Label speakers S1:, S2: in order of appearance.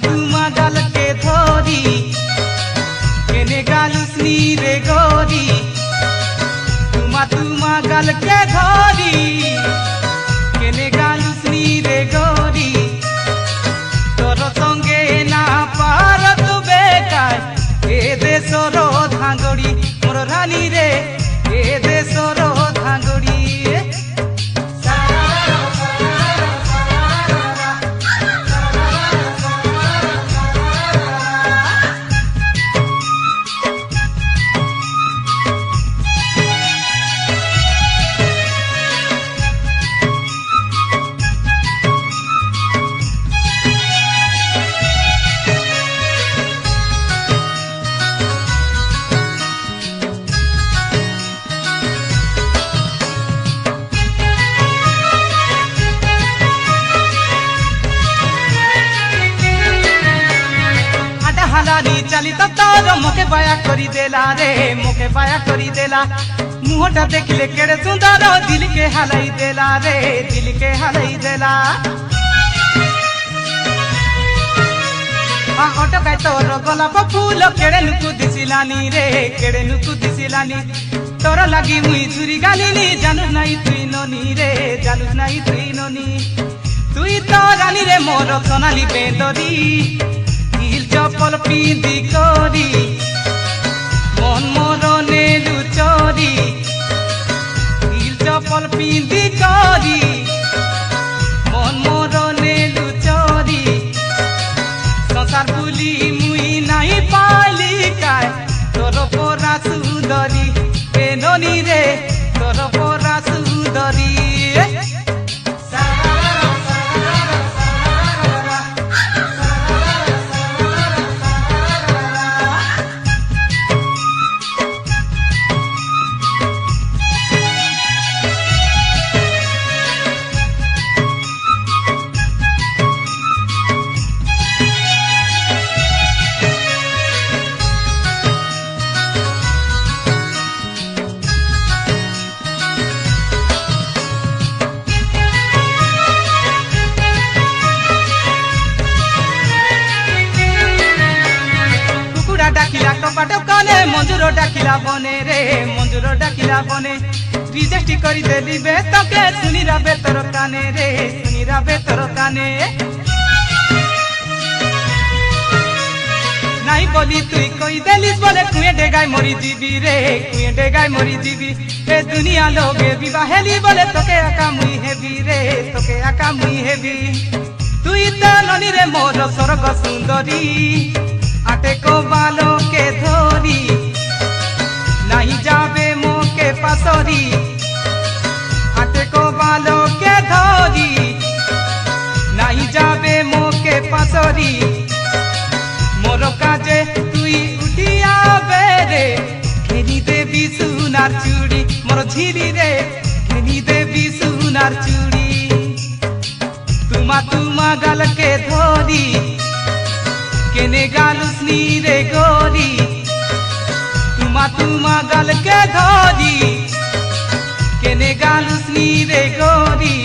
S1: तुमा गाल के धोरी केने गालुसनी रे गोरी तुमा गाल के धोरी केने गालुसनी रे गोरी तोर संगे ना पार तू बेकार ए देशर धांगड़ी मोर रानी रे ए देशर धांगड़ी चली तो तोर मोके बाया करी देला रे मोके बाया करी देला मुहटा देखले केड़े सुंदर दिल के हलाई देला रे दिल के हलाई देला अटकाय तोर गोलाप फूल केड़े नुकु दिसिलानी रे केड़े नुकु दिसिलानी तोर लगी मुई छुरी गालिनी जानू नहीं तुई ननी रे जानू नहीं तुई ननी तुई तो रानी रे मोर सोनाली बेंदरी चपल पिंदी करी मन मरने लुचरी चपल पिंदी करी मन मरने लुचरी संसार बुली मुई नहीं पाली काय तोर परा सुंदरी ए ननी रे तोर परा सुंदरी डाकिला कपाट कने मंजूर डाकिला बने रे मंजूर डाकिला बने रिजेक्ट करी देली बे तके सुनी राबे तोर काने रे सुनी राबे तोर काने नहीं बोली तुई कोई देलिस बोले कुए डेगाय मरी जीवी रे कुए डेगाय मरी जीवी ए दुनिया लोगे विवाहेली बोले तके आका मुई हेबी रे तके आका मुई हेबी तुई तो ननी रे मोर स्वर्ग सुंदरी आटे को बालों के धोरी नहीं जावे मोके पासोरी आटे को बालों के धोरी नहीं जावे मोके पासोरी मोर काजे तुई उठिया बेरे घेनी देवी सुनार चूड़ी मोर झिली रे घेनी देवी सुनार चूड़ी तुमा गाल के धोरी केने गालुसनी रे गोरी तुमा गाल के धोरी केने गालुसनी रे गोरी